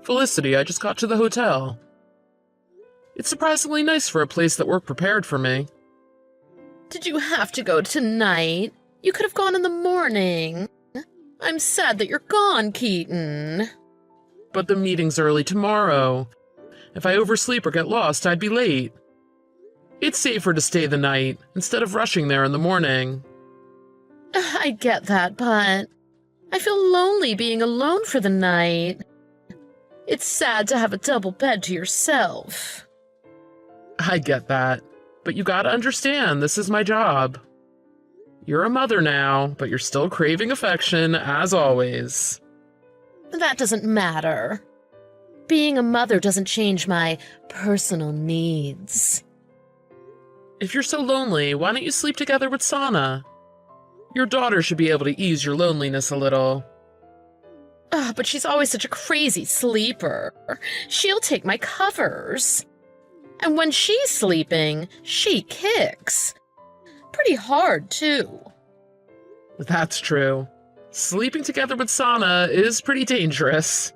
Felicity, I just got to the hotel. It's surprisingly nice for a place that work prepared for me. Did you have to go tonight? You could have gone in the morning. I'm sad that you're gone, Keaton. But the meeting's early tomorrow. If I oversleep or get lost, I'd be late. It's safer to stay the night, instead of rushing there in the morning. I get that, but I feel lonely being alone for the night. It's sad to have a double bed to yourself. I get that, but you gotta understand, this is my job. You're a mother now, but you're still craving affection, as always. That doesn't matter. Being a mother doesn't change my personal needs. If you're so lonely, why don't you sleep together with Sana? Your daughter should be able to ease your loneliness a little. But she's always such a crazy sleeper. She'll take my covers. And when she's sleeping, she kicks. Pretty hard, too. That's true. Sleeping together with Sana is pretty dangerous.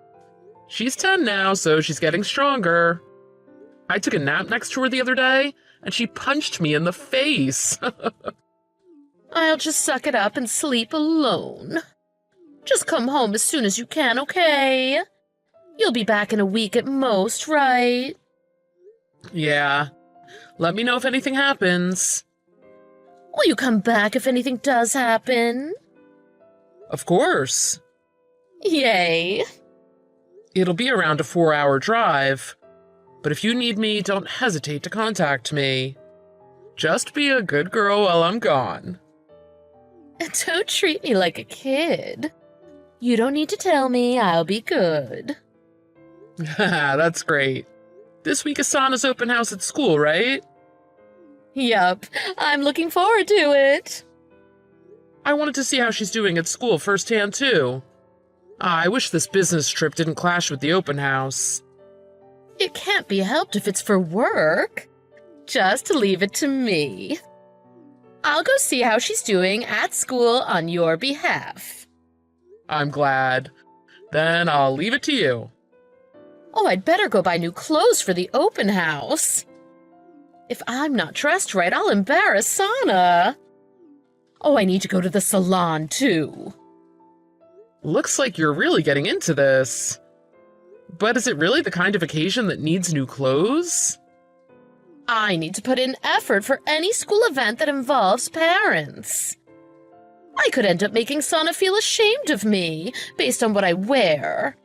She's 10 now, so she's getting stronger. I took a nap next to her the other day, and she punched me in the face. I'll just suck it up and sleep alone. Just come home as soon as you can, okay? You'll be back in a week at most, right? Yeah. Let me know if anything happens. Will you come back if anything does happen? Of course. Yay. It'll be around a 4-hour drive, but if you need me, don't hesitate to contact me. Just be a good girl while I'm gone. Don't treat me like a kid. You don't need to tell me, I'll be good. That's great. This week is Sana's open house at school, right? Yup, I'm looking forward to it. I wanted to see how she's doing at school firsthand, too. I wish this business trip didn't clash with the open house. It can't be helped if it's for work. Just leave it to me. I'll go see how she's doing at school on your behalf. I'm glad. Then I'll leave it to you. Oh, I'd better go buy new clothes for the open house. If I'm not dressed right, I'll embarrass Sana. Oh, I need to go to the salon, too. Looks like you're really getting into this. But is it really the kind of occasion that needs new clothes? I need to put in effort for any school event that involves parents. I could end up making Sana feel ashamed of me based on what I wear.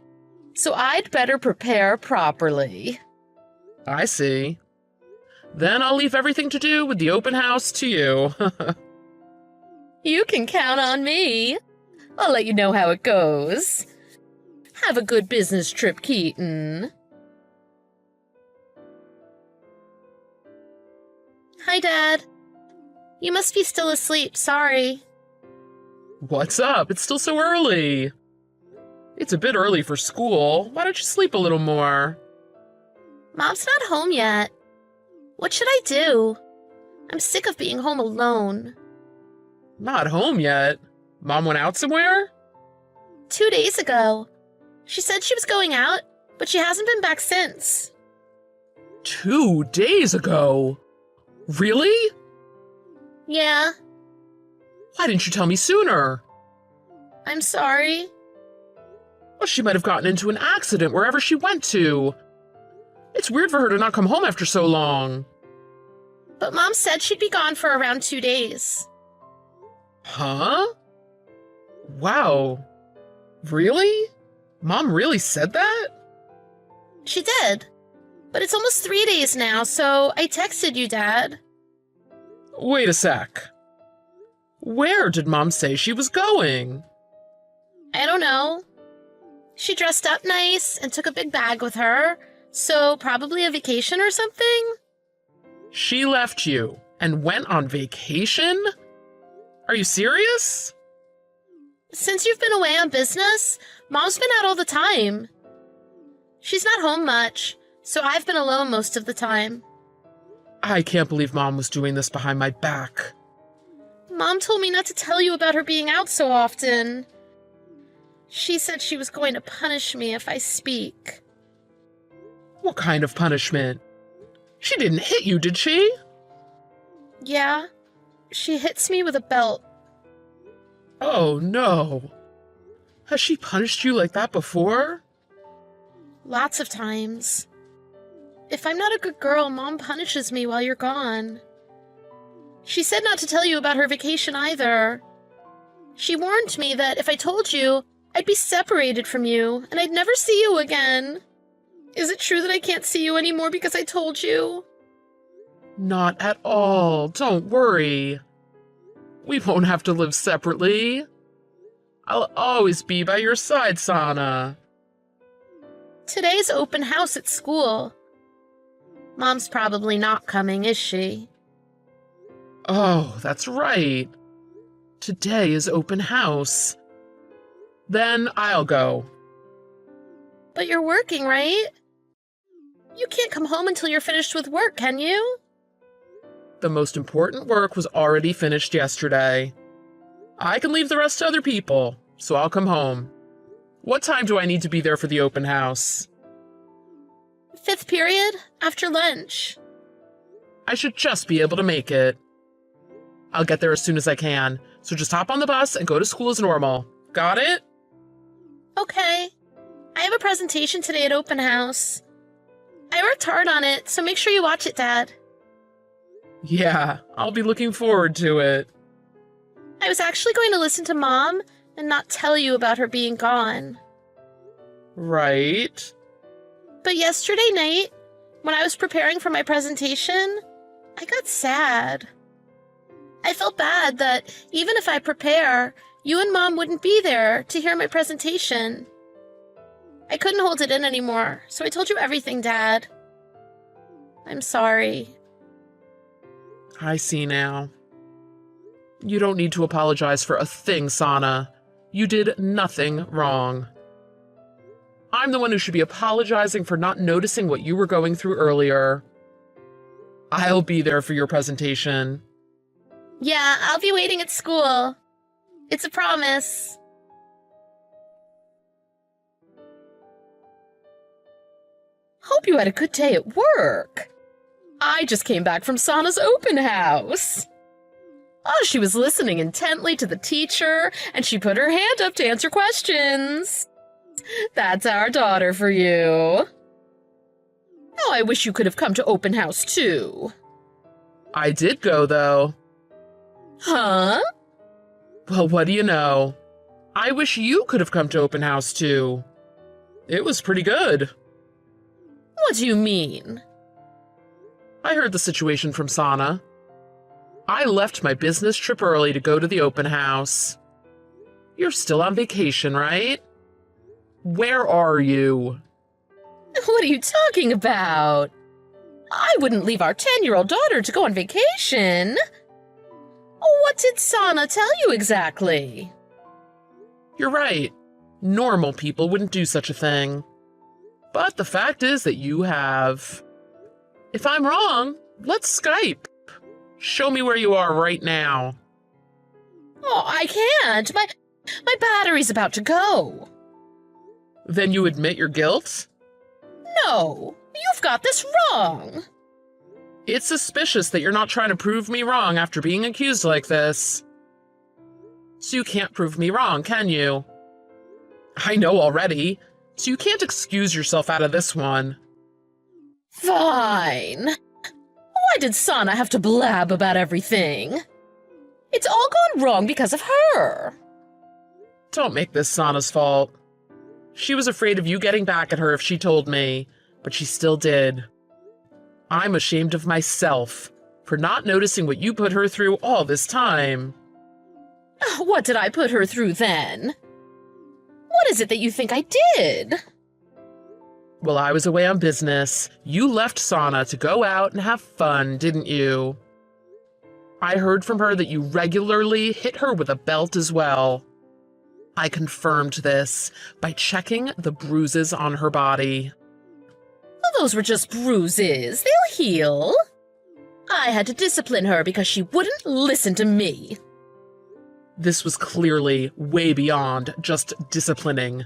So I'd better prepare properly. I see. Then I'll leave everything to do with the open house to you. You can count on me. I'll let you know how it goes. Have a good business trip, Keaton. Hi, Dad. You must be still asleep, sorry. What's up? It's still so early. It's a bit early for school. Why don't you sleep a little more? Mom's not home yet. What should I do? I'm sick of being home alone. Not home yet? Mom went out somewhere? 2 days ago. She said she was going out, but she hasn't been back since. 2 days ago? Really? Yeah. Why didn't you tell me sooner? I'm sorry. Well, she might have gotten into an accident wherever she went to. It's weird for her to not come home after so long. But Mom said she'd be gone for around 2 days. Huh? Wow. Really? Mom really said that? She did. But it's almost 3 days now, so I texted you, Dad. Wait a sec. Where did Mom say she was going? I don't know. She dressed up nice and took a big bag with her, so probably a vacation or something? She left you and went on vacation? Are you serious? Since you've been away on business, Mom's been out all the time. She's not home much, so I've been alone most of the time. I can't believe Mom was doing this behind my back. Mom told me not to tell you about her being out so often. She said she was going to punish me if I speak. What kind of punishment? She didn't hit you, did she? Yeah, she hits me with a belt. Oh, no. Has she punished you like that before? Lots of times. If I'm not a good girl, Mom punishes me while you're gone. She said not to tell you about her vacation either. She warned me that if I told you, I'd be separated from you, and I'd never see you again. Is it true that I can't see you anymore because I told you? Not at all. Don't worry. We won't have to live separately. I'll always be by your side, Sana. Today's open house at school. Mom's probably not coming, is she? Oh, that's right. Today is open house. Then I'll go. But you're working, right? You can't come home until you're finished with work, can you? The most important work was already finished yesterday. I can leave the rest to other people, so I'll come home. What time do I need to be there for the open house? 5th period, after lunch. I should just be able to make it. I'll get there as soon as I can, so just hop on the bus and go to school as normal. Got it? Okay. I have a presentation today at open house. I worked hard on it, so make sure you watch it, Dad. Yeah, I'll be looking forward to it. I was actually going to listen to Mom and not tell you about her being gone. Right. But yesterday night, when I was preparing for my presentation, I got sad. I felt bad that even if I prepare, you and Mom wouldn't be there to hear my presentation. I couldn't hold it in anymore, so I told you everything, Dad. I'm sorry. I see now. You don't need to apologize for a thing, Sana. You did nothing wrong. I'm the one who should be apologizing for not noticing what you were going through earlier. I'll be there for your presentation. Yeah, I'll be waiting at school. It's a promise. Hope you had a good day at work. I just came back from Sana's open house. Oh, she was listening intently to the teacher, and she put her hand up to answer questions. That's our daughter for you. Oh, I wish you could have come to open house, too. I did go, though. Huh? Well, what do you know? I wish you could have come to open house, too. It was pretty good. What do you mean? I heard the situation from Sana. I left my business trip early to go to the open house. You're still on vacation, right? Where are you? What are you talking about? I wouldn't leave our 10-year-old daughter to go on vacation. What did Sana tell you exactly? You're right. Normal people wouldn't do such a thing. But the fact is that you have. If I'm wrong, let's Skype. Show me where you are right now. Oh, I can't. My battery's about to go. Then you admit your guilt? No, you've got this wrong. It's suspicious that you're not trying to prove me wrong after being accused like this. So you can't prove me wrong, can you? I know already, so you can't excuse yourself out of this one. Fine. Why did Sana have to blab about everything? It's all gone wrong because of her. Don't make this Sana's fault. She was afraid of you getting back at her if she told me, but she still did. I'm ashamed of myself for not noticing what you put her through all this time. What did I put her through then? What is it that you think I did? While I was away on business, you left Sana to go out and have fun, didn't you? I heard from her that you regularly hit her with a belt as well. I confirmed this by checking the bruises on her body. Well, those were just bruises. They'll heal. I had to discipline her because she wouldn't listen to me. This was clearly way beyond just disciplining.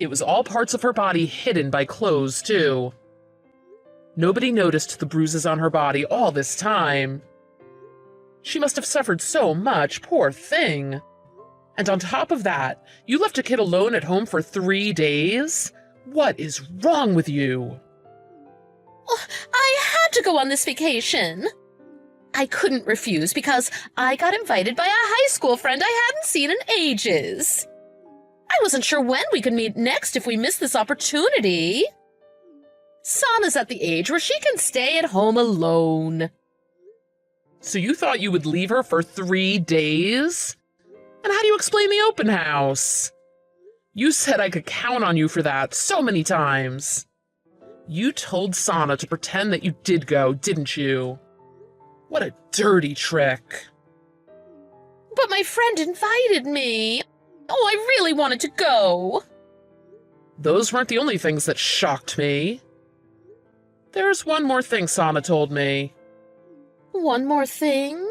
It was all parts of her body hidden by clothes, too. Nobody noticed the bruises on her body all this time. She must have suffered so much, poor thing. And on top of that, you left a kid alone at home for 3 days? What is wrong with you? Oh, I had to go on this vacation. I couldn't refuse because I got invited by a high school friend I hadn't seen in ages. I wasn't sure when we could meet next if we missed this opportunity. Sana's at the age where she can stay at home alone. So you thought you would leave her for 3 days? And how do you explain the open house? You said I could count on you for that so many times. You told Sana to pretend that you did go, didn't you? What a dirty trick. But my friend invited me. Oh, I really wanted to go. Those weren't the only things that shocked me. There's one more thing Sana told me. One more thing?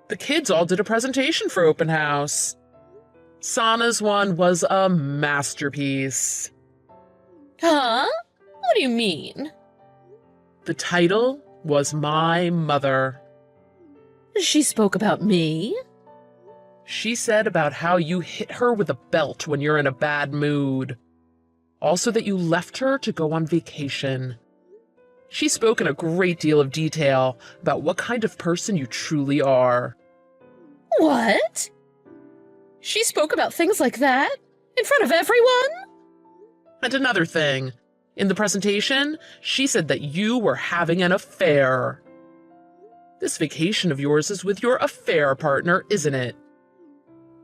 The kids all did a presentation for open house. Sana's one was a masterpiece. Huh? What do you mean? The title was My Mother. She spoke about me? She said about how you hit her with a belt when you're in a bad mood. Also that you left her to go on vacation. She spoke in a great deal of detail about what kind of person you truly are. What? She spoke about things like that? In front of everyone? And another thing. In the presentation, she said that you were having an affair. This vacation of yours is with your affair partner, isn't it?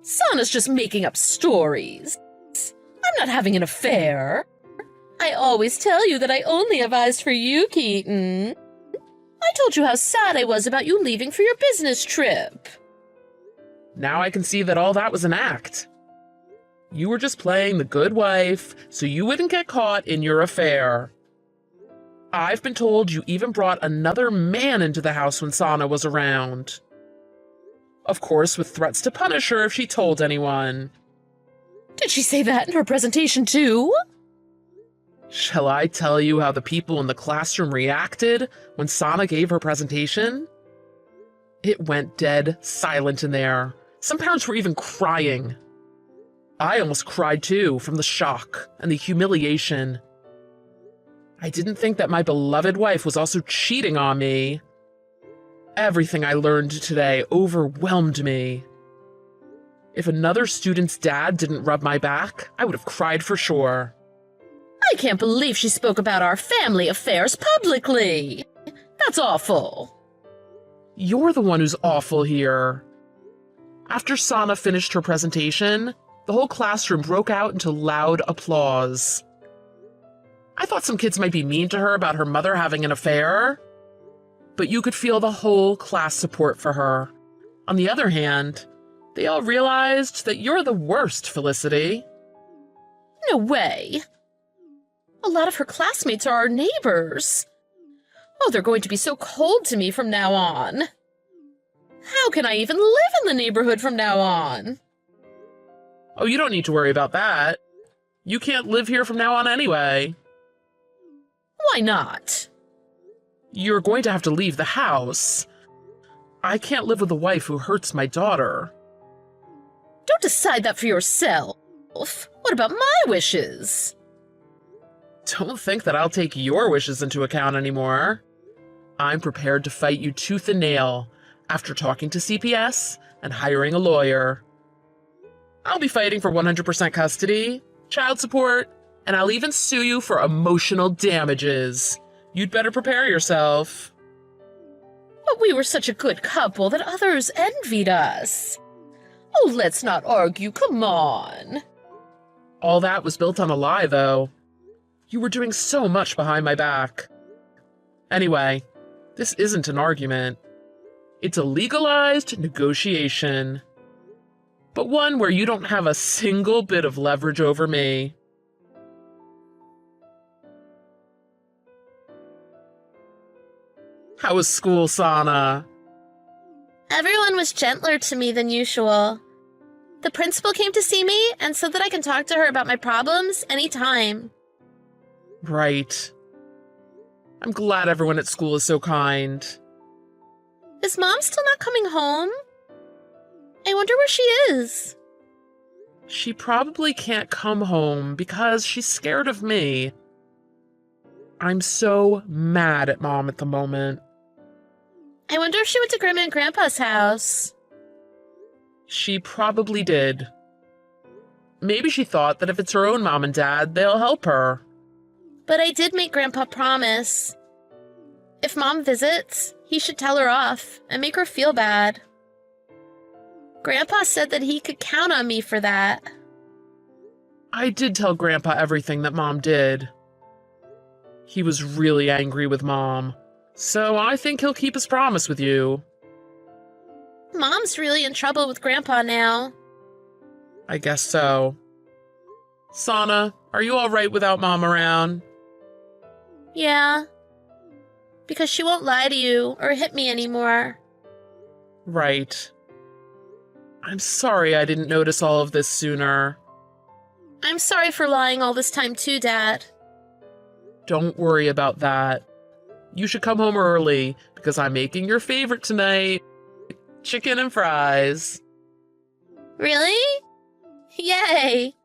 Sana's just making up stories. I'm not having an affair. I always tell you that I only have eyes for you, Keaton. I told you how sad I was about you leaving for your business trip. Now I can see that all that was an act. You were just playing the good wife so you wouldn't get caught in your affair. I've been told you even brought another man into the house when Sana was around. Of course, with threats to punish her if she told anyone. Did she say that in her presentation too? Shall I tell you how the people in the classroom reacted when Sana gave her presentation? It went dead silent in there. Some parents were even crying. I almost cried too, from the shock and the humiliation. I didn't think that my beloved wife was also cheating on me. Everything I learned today overwhelmed me. If another student's dad didn't rub my back, I would have cried for sure. I can't believe she spoke about our family affairs publicly. That's awful. You're the one who's awful here. After Sana finished her presentation, the whole classroom broke out into loud applause. I thought some kids might be mean to her about her mother having an affair, but you could feel the whole class support for her. On the other hand, they all realized that you're the worst, Felicity. No way. A lot of her classmates are our neighbors. Oh, they're going to be so cold to me from now on. How can I even live in the neighborhood from now on? Oh, you don't need to worry about that. You can't live here from now on anyway. Why not? You're going to have to leave the house. I can't live with a wife who hurts my daughter. Don't decide that for yourself. What about my wishes? Don't think that I'll take your wishes into account anymore. I'm prepared to fight you tooth and nail after talking to CPS and hiring a lawyer. I'll be fighting for 100% custody, child support, and I'll even sue you for emotional damages. You'd better prepare yourself. But we were such a good couple that others envied us. Oh, let's not argue, come on. All that was built on a lie, though. You were doing so much behind my back. Anyway, this isn't an argument. It's a legalized negotiation. But one where you don't have a single bit of leverage over me. How was school, Sana? Everyone was gentler to me than usual. The principal came to see me and said that I can talk to her about my problems anytime. Right. I'm glad everyone at school is so kind. Is Mom still not coming home? I wonder where she is. She probably can't come home because she's scared of me. I'm so mad at Mom at the moment. I wonder if she went to Grandma and Grandpa's house. She probably did. Maybe she thought that if it's her own mom and dad, they'll help her. But I did make Grandpa promise. If Mom visits, he should tell her off and make her feel bad. Grandpa said that he could count on me for that. I did tell Grandpa everything that Mom did. He was really angry with Mom, so I think he'll keep his promise with you. Mom's really in trouble with Grandpa now. I guess so. Sana, are you all right without Mom around? Yeah. Because she won't lie to you or hit me anymore. Right. I'm sorry I didn't notice all of this sooner. I'm sorry for lying all this time too, Dad. Don't worry about that. You should come home early because I'm making your favorite tonight. Chicken and fries. Really? Yay!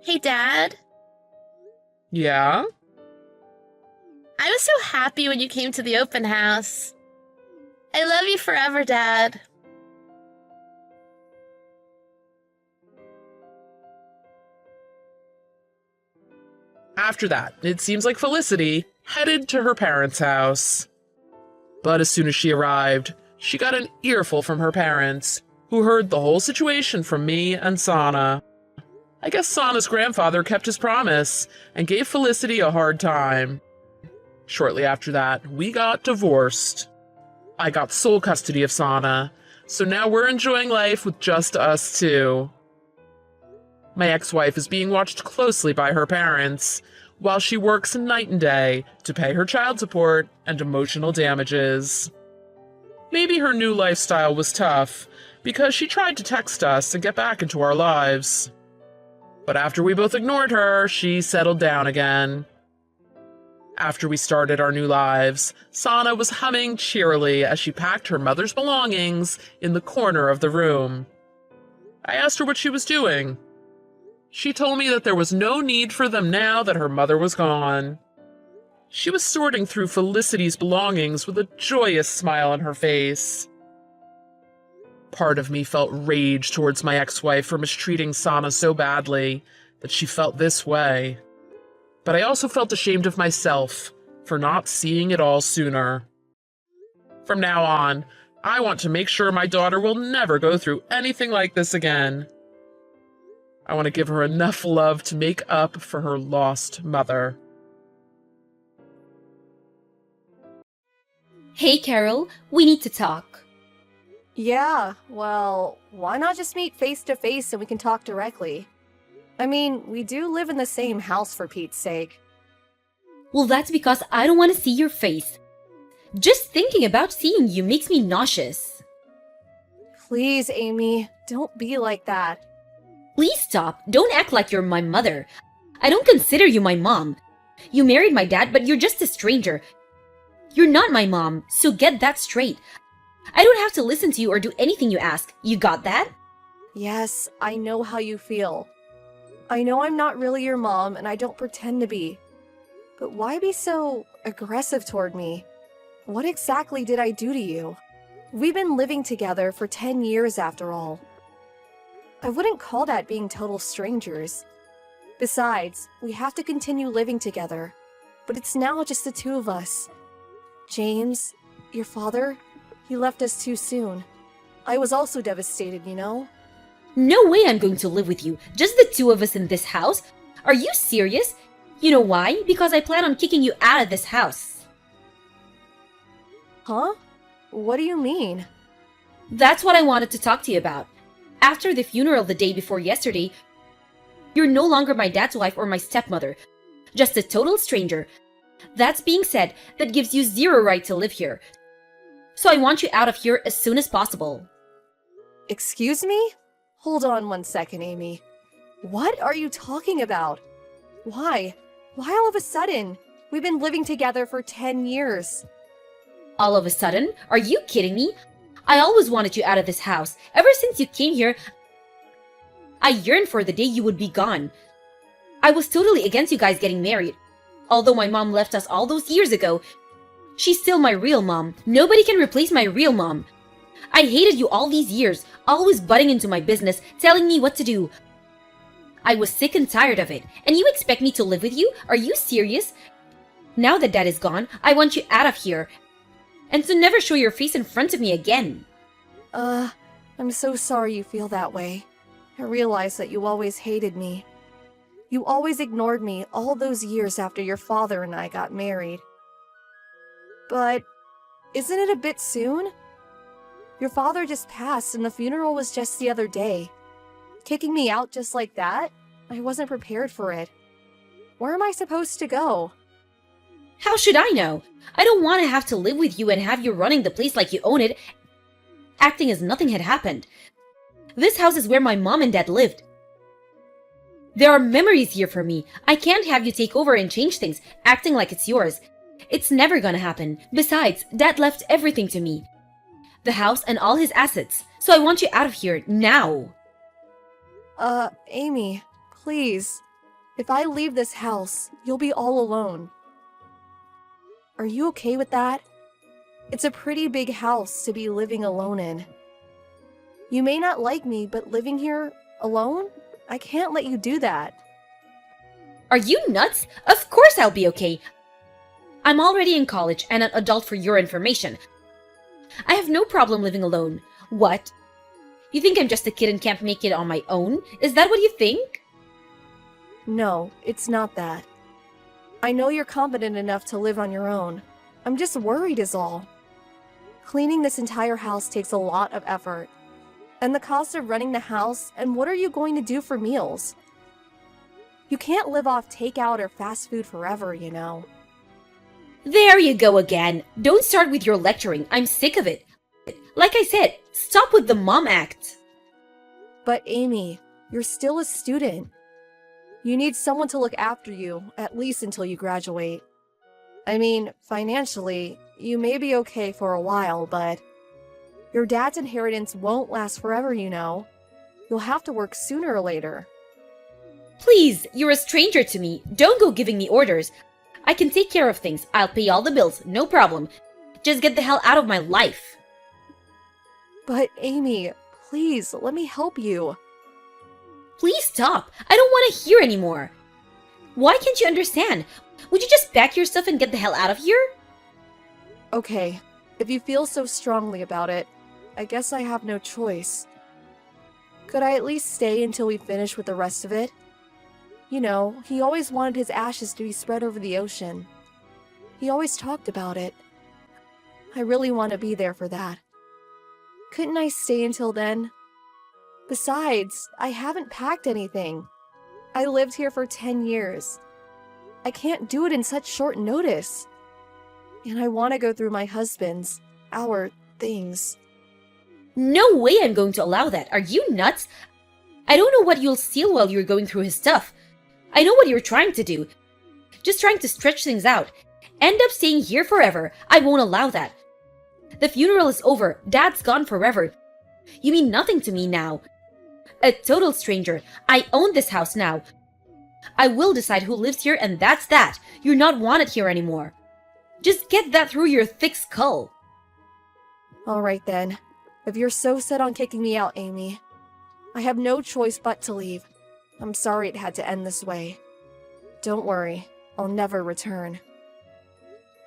Hey, Dad. Yeah? I was so happy when you came to the open house. I love you forever, Dad. After that, it seems like Felicity headed to her parents' house. But as soon as she arrived, she got an earful from her parents, who heard the whole situation from me and Sana. I guess Sana's grandfather kept his promise and gave Felicity a hard time. Shortly after that, we got divorced. I got sole custody of Sana, so now we're enjoying life with just us two. My ex-wife is being watched closely by her parents, while she works night and day to pay her child support and emotional damages. Maybe her new lifestyle was tough, because she tried to text us and get back into our lives. But after we both ignored her, she settled down again. After we started our new lives, Sana was humming cheerily as she packed her mother's belongings in the corner of the room. I asked her what she was doing. She told me that there was no need for them now that her mother was gone. She was sorting through Felicity's belongings with a joyous smile on her face. Part of me felt rage towards my ex-wife for mistreating Sana so badly that she felt this way. But I also felt ashamed of myself for not seeing it all sooner. From now on, I want to make sure my daughter will never go through anything like this again. I want to give her enough love to make up for her lost mother. Hey, Carol, we need to talk. Yeah, well, why not just meet face to face and we can talk directly? I mean, we do live in the same house for Pete's sake. Well, that's because I don't want to see your face. Just thinking about seeing you makes me nauseous. Please, Amy, don't be like that. Please stop. Don't act like you're my mother. I don't consider you my mom. You married my dad, but you're just a stranger. You're not my mom, so get that straight. I don't have to listen to you or do anything you ask. You got that? Yes, I know how you feel. I know I'm not really your mom and I don't pretend to be. But why be so aggressive toward me? What exactly did I do to you? We've been living together for 10 years after all. I wouldn't call that being total strangers. Besides, we have to continue living together. But it's now just the two of us. James, your father, he left us too soon. I was also devastated, you know? No way I'm going to live with you. Just the two of us in this house? Are you serious? You know why? Because I plan on kicking you out of this house. Huh? What do you mean? That's what I wanted to talk to you about. After the funeral the day before yesterday, you're no longer my dad's wife or my stepmother. Just a total stranger. That's being said, that gives you zero right to live here. So I want you out of here as soon as possible. Excuse me? Hold on 1 second, Amy. What are you talking about? Why? Why all of a sudden? We've been living together for 10 years. All of a sudden? Are you kidding me? I always wanted you out of this house. Ever since you came here, I yearned for the day you would be gone. I was totally against you guys getting married. Although my mom left us all those years ago, she's still my real mom. Nobody can replace my real mom. I hated you all these years, always butting into my business, telling me what to do. I was sick and tired of it. And you expect me to live with you? Are you serious? Now that Dad is gone, I want you out of here. And to never show your face in front of me again. I'm so sorry you feel that way. I realize that you always hated me. You always ignored me all those years after your father and I got married. But isn't it a bit soon? Your father just passed and the funeral was just the other day. Kicking me out just like that? I wasn't prepared for it. Where am I supposed to go? How should I know? I don't want to have to live with you and have you running the place like you own it, acting as nothing had happened. This house is where my mom and dad lived. There are memories here for me. I can't have you take over and change things, acting like it's yours. It's never gonna happen. Besides, Dad left everything to me. The house and all his assets. So I want you out of here, now. Amy, please. If I leave this house, you'll be all alone. Are you okay with that? It's a pretty big house to be living alone in. You may not like me, but living here alone? I can't let you do that. Are you nuts? Of course I'll be okay. I'm already in college and an adult for your information. I have no problem living alone. What? You think I'm just a kid and can't make it on my own? Is that what you think? No, it's not that. I know you're competent enough to live on your own. I'm just worried is all. Cleaning this entire house takes a lot of effort. And the cost of running the house, and what are you going to do for meals? You can't live off takeout or fast food forever, you know. There you go again. Don't start with your lecturing. I'm sick of it. Like I said, stop with the mom act. But Amy, you're still a student. You need someone to look after you, at least until you graduate. I mean, financially, you may be okay for a while, but your dad's inheritance won't last forever, you know. You'll have to work sooner or later. Please, you're a stranger to me. Don't go giving me orders. I can take care of things. I'll pay all the bills, no problem. Just get the hell out of my life. But Amy, please, let me help you. Please stop. I don't want to hear anymore. Why can't you understand? Would you just pack your stuff and get the hell out of here? Okay, if you feel so strongly about it, I guess I have no choice. Could I at least stay until we finish with the rest of it? You know, he always wanted his ashes to be spread over the ocean. He always talked about it. I really want to be there for that. Couldn't I stay until then? Besides, I haven't packed anything. I lived here for 10 years. I can't do it in such short notice. And I want to go through my husband's, our things. No way I'm going to allow that. Are you nuts? I don't know what you'll steal while you're going through his stuff. I know what you're trying to do. Just trying to stretch things out. End up staying here forever. I won't allow that. The funeral is over. Dad's gone forever. You mean nothing to me now. A total stranger. I own this house now. I will decide who lives here and that's that. You're not wanted here anymore. Just get that through your thick skull. Alright then. If you're so set on kicking me out, Amy, I have no choice but to leave. I'm sorry it had to end this way. Don't worry, I'll never return.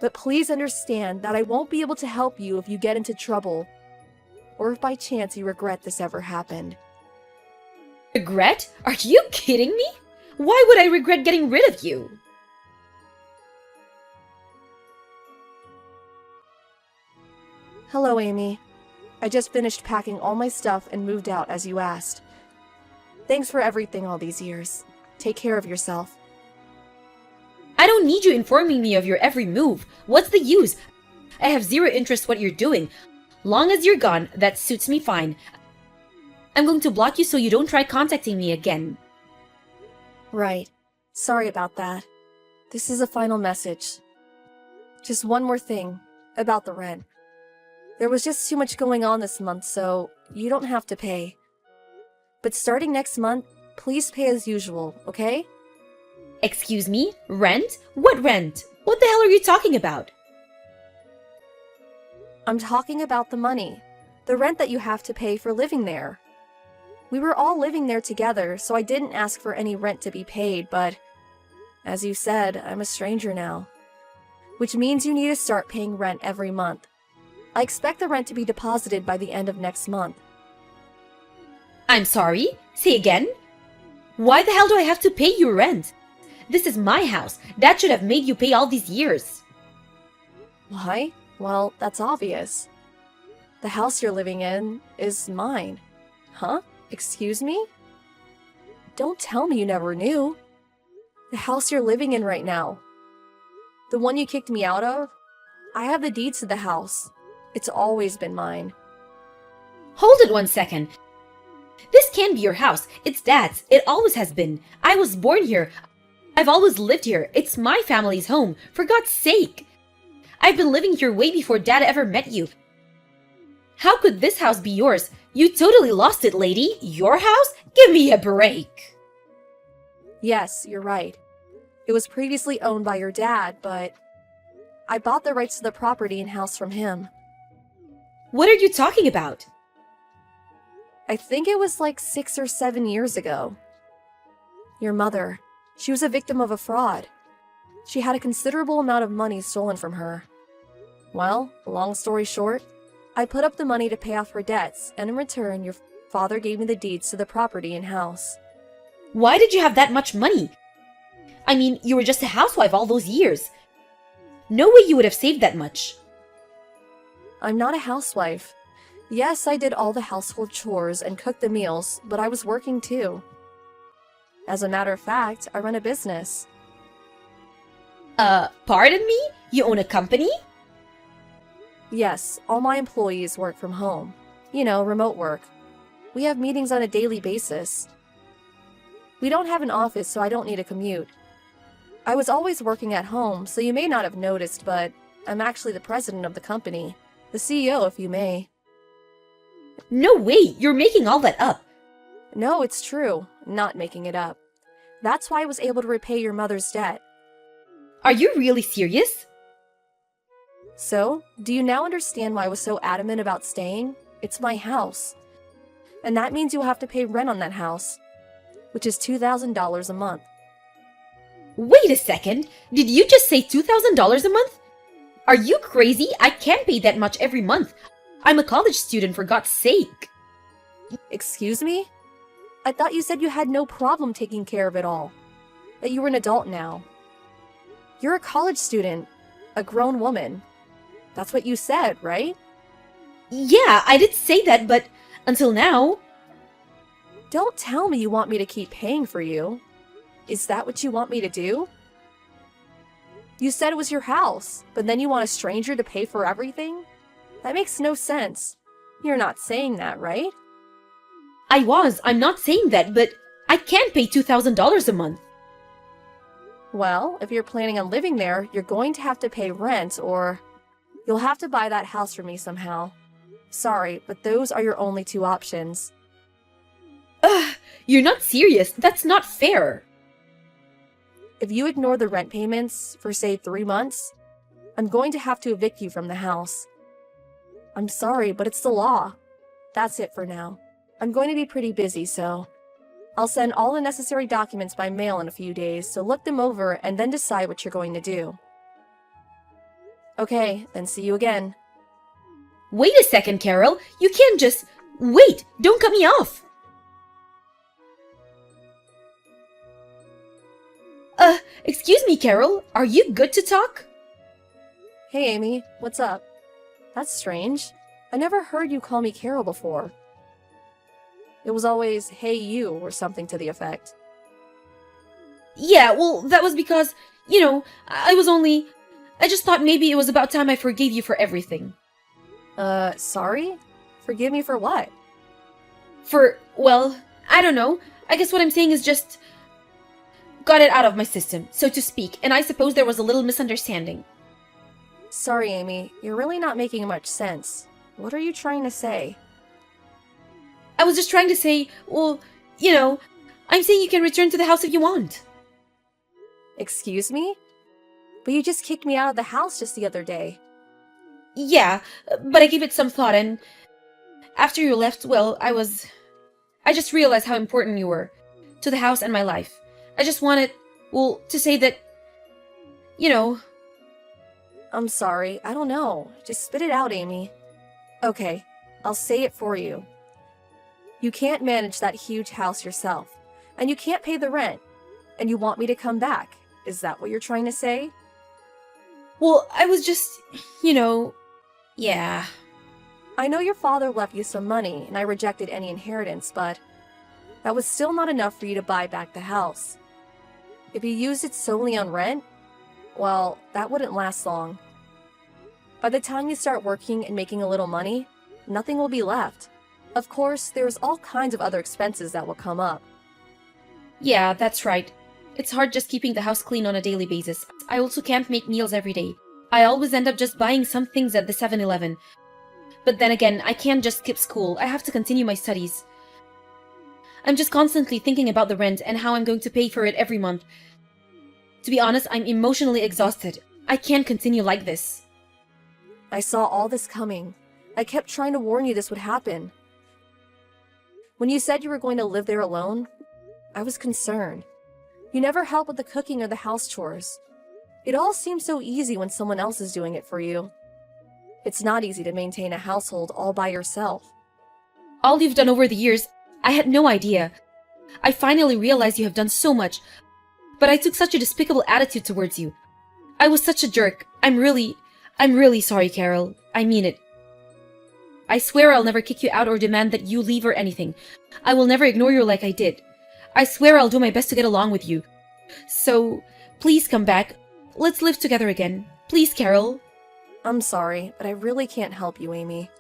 But please understand that I won't be able to help you if you get into trouble, or if by chance you regret this ever happened. Regret? Are you kidding me? Why would I regret getting rid of you? Hello, Amy. I just finished packing all my stuff and moved out as you asked. Thanks for everything all these years. Take care of yourself. I don't need you informing me of your every move. What's the use? I have zero interest what you're doing. Long as you're gone, that suits me fine. I'm going to block you so you don't try contacting me again. Right. Sorry about that. This is a final message. Just one more thing about the rent. There was just too much going on this month, so you don't have to pay. But starting next month, please pay as usual, okay? Excuse me? Rent? What rent? What the hell are you talking about? I'm talking about the money. The rent that you have to pay for living there. We were all living there together, so I didn't ask for any rent to be paid, but as you said, I'm a stranger now. Which means you need to start paying rent every month. I expect the rent to be deposited by the end of next month. I'm sorry? Say again? Why the hell do I have to pay you rent? This is my house. Dad should have made you pay all these years. Why? Well, that's obvious. The house you're living in is mine. Huh? Excuse me? Don't tell me you never knew. The house you're living in right now. The one you kicked me out of? I have the deeds to the house. It's always been mine. Hold it 1 second. This can't be your house. It's Dad's. It always has been. I was born here. I've always lived here. It's my family's home. For God's sake. I've been living here way before Dad ever met you. How could this house be yours? You totally lost it, lady. Your house? Give me a break. Yes, you're right. It was previously owned by your dad, but I bought the rights to the property and house from him. What are you talking about? I think it was like 6 or 7 years ago. Your mother, she was a victim of a fraud. She had a considerable amount of money stolen from her. Well, long story short, I put up the money to pay off her debts, and in return, your father gave me the deeds to the property and house. Why did you have that much money? I mean, you were just a housewife all those years. No way you would have saved that much. I'm not a housewife. Yes, I did all the household chores and cooked the meals, but I was working too. As a matter of fact, I run a business. Pardon me? You own a company? Yes, all my employees work from home. You know, remote work. We have meetings on a daily basis. We don't have an office, so I don't need a commute. I was always working at home, so you may not have noticed, but I'm actually the president of the company. The CEO, if you may. No way! You're making all that up. No, it's true. Not making it up. That's why I was able to repay your mother's debt. Are you really serious? So, do you now understand why I was so adamant about staying? It's my house. And that means you'll have to pay rent on that house, which is $2,000 a month. Wait a second. Did you just say $2,000 a month? Are you crazy? I can't pay that much every month. I'm a college student, for God's sake. Excuse me? I thought you said you had no problem taking care of it all. That you were an adult now. You're a college student. A grown woman. That's what you said, right? Yeah, I did say that, but until now... Don't tell me you want me to keep paying for you. Is that what you want me to do? You said it was your house, but then you want a stranger to pay for everything? That makes no sense. You're not saying that, right? I'm not saying that, but I can't pay $2,000 a month. Well, if you're planning on living there, you're going to have to pay rent, or you'll have to buy that house from me somehow. Sorry, but those are your only two options. Ugh, you're not serious. That's not fair. If you ignore the rent payments for, say, 3 months, I'm going to have to evict you from the house. I'm sorry, but it's the law. That's it for now. I'm going to be pretty busy, so I'll send all the necessary documents by mail in a few days, so look them over and then decide what you're going to do. Okay, then see you again. Wait a second, Carol. You can't just... Wait! Don't cut me off! Excuse me, Carol. Are you good to talk? Hey, Amy. What's up? That's strange. I never heard you call me Carol before. It was always, hey you, or something to the effect. Yeah, well, that was because, I just thought maybe it was about time I forgave you for everything. Sorry? Forgive me for what? Well, I don't know. I guess what I'm saying is just... got it out of my system, so to speak, and I suppose there was a little misunderstanding. Sorry, Amy, you're really not making much sense. What are you trying to say? I was just trying to say, well, I'm saying you can return to the house if you want. Excuse me? But you just kicked me out of the house just the other day. Yeah, but I gave it some thought, and after you left, well, I just realized how important you were to the house and my life. I just wanted, to say that, I'm sorry, I don't know. Just spit it out, Amy. Okay, I'll say it for you. You can't manage that huge house yourself, and you can't pay the rent, and you want me to come back. Is that what you're trying to say? Well, I was just, yeah. I know your father left you some money, and I rejected any inheritance, but that was still not enough for you to buy back the house. If you used it solely on rent, well, that wouldn't last long. By the time you start working and making a little money, nothing will be left. Of course, there's all kinds of other expenses that will come up. Yeah, that's right. It's hard just keeping the house clean on a daily basis. I also can't make meals every day. I always end up just buying some things at the 7-Eleven. But then again, I can't just skip school. I have to continue my studies. I'm just constantly thinking about the rent and how I'm going to pay for it every month. To be honest, I'm emotionally exhausted. I can't continue like this. I saw all this coming. I kept trying to warn you this would happen. When you said you were going to live there alone, I was concerned. You never help with the cooking or the house chores. It all seems so easy when someone else is doing it for you. It's not easy to maintain a household all by yourself. All you've done over the years, I had no idea. I finally realized you have done so much, but I took such a despicable attitude towards you. I was such a jerk. I'm really sorry, Carol. I mean it. I swear I'll never kick you out or demand that you leave or anything. I will never ignore you like I did. I swear I'll do my best to get along with you. So, please come back. Let's live together again. Please, Carol. I'm sorry, but I really can't help you, Amy.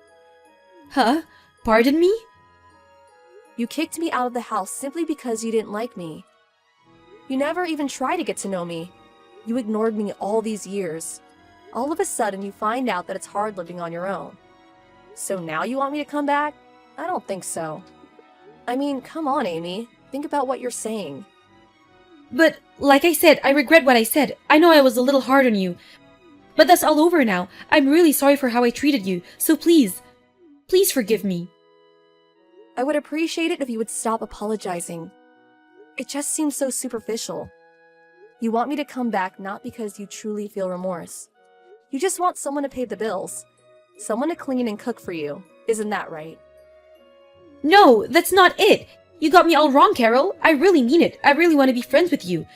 Huh? Pardon me? You kicked me out of the house simply because you didn't like me. You never even tried to get to know me. You ignored me all these years. All of a sudden, you find out that it's hard living on your own. So now you want me to come back? I don't think so. I mean, come on, Amy. Think about what you're saying. But, like I said, I regret what I said. I know I was a little hard on you. But that's all over now. I'm really sorry for how I treated you. So please forgive me. I would appreciate it if you would stop apologizing. It just seems so superficial. You want me to come back not because you truly feel remorse. You just want someone to pay the bills. Someone to clean and cook for you. Isn't that right? No, that's not it. You got me all wrong, Carol. I really mean it. I really want to be friends with you.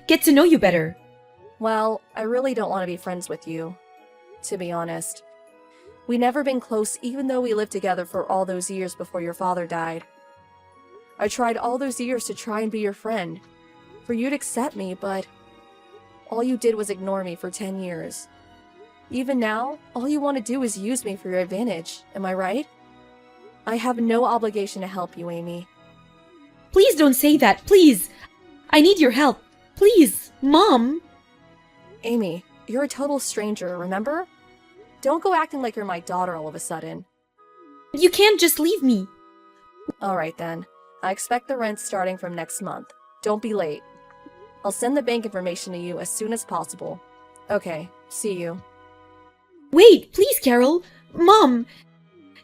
Get to know you better. Well, I really don't want to be friends with you, to be honest. We never been close even though we lived together for all those years before your father died. I tried all those years to try and be your friend, for you to accept me, but all you did was ignore me for 10 years. Even now, all you want to do is use me for your advantage, am I right? I have no obligation to help you, Amy. Please don't say that, please. I need your help. Please, Mom. Amy, you're a total stranger, remember? Don't go acting like you're my daughter all of a sudden. You can't just leave me. Alright then. I expect the rent starting from next month. Don't be late. I'll send the bank information to you as soon as possible. Okay, see you. Wait, please, Carol. Mom.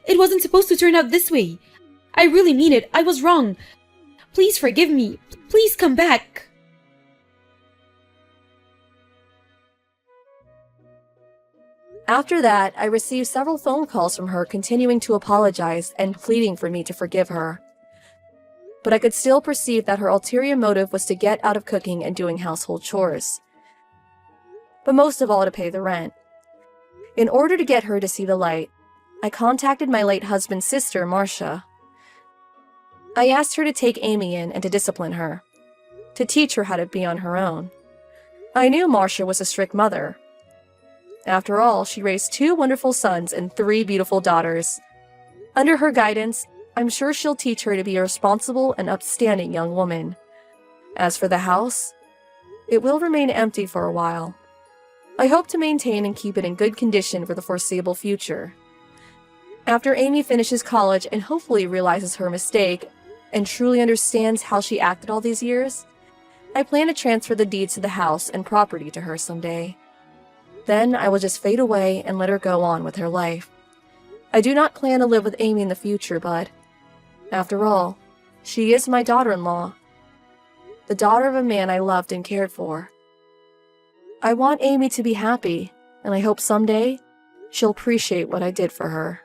It wasn't supposed to turn out this way. I really mean it. I was wrong. Please forgive me. Please come back. After that, I received several phone calls from her continuing to apologize and pleading for me to forgive her. But I could still perceive that her ulterior motive was to get out of cooking and doing household chores. But most of all, to pay the rent. In order to get her to see the light, I contacted my late husband's sister, Marcia. I asked her to take Amy in and to discipline her, to teach her how to be on her own. I knew Marcia was a strict mother. After all, she raised 2 wonderful sons and 3 beautiful daughters. Under her guidance, I'm sure she'll teach her to be a responsible and upstanding young woman. As for the house, it will remain empty for a while. I hope to maintain and keep it in good condition for the foreseeable future. After Amy finishes college and hopefully realizes her mistake and truly understands how she acted all these years, I plan to transfer the deeds to the house and property to her someday. Then I will just fade away and let her go on with her life. I do not plan to live with Amy in the future, but after all, she is my daughter-in-law, the daughter of a man I loved and cared for. I want Amy to be happy, and I hope someday she'll appreciate what I did for her.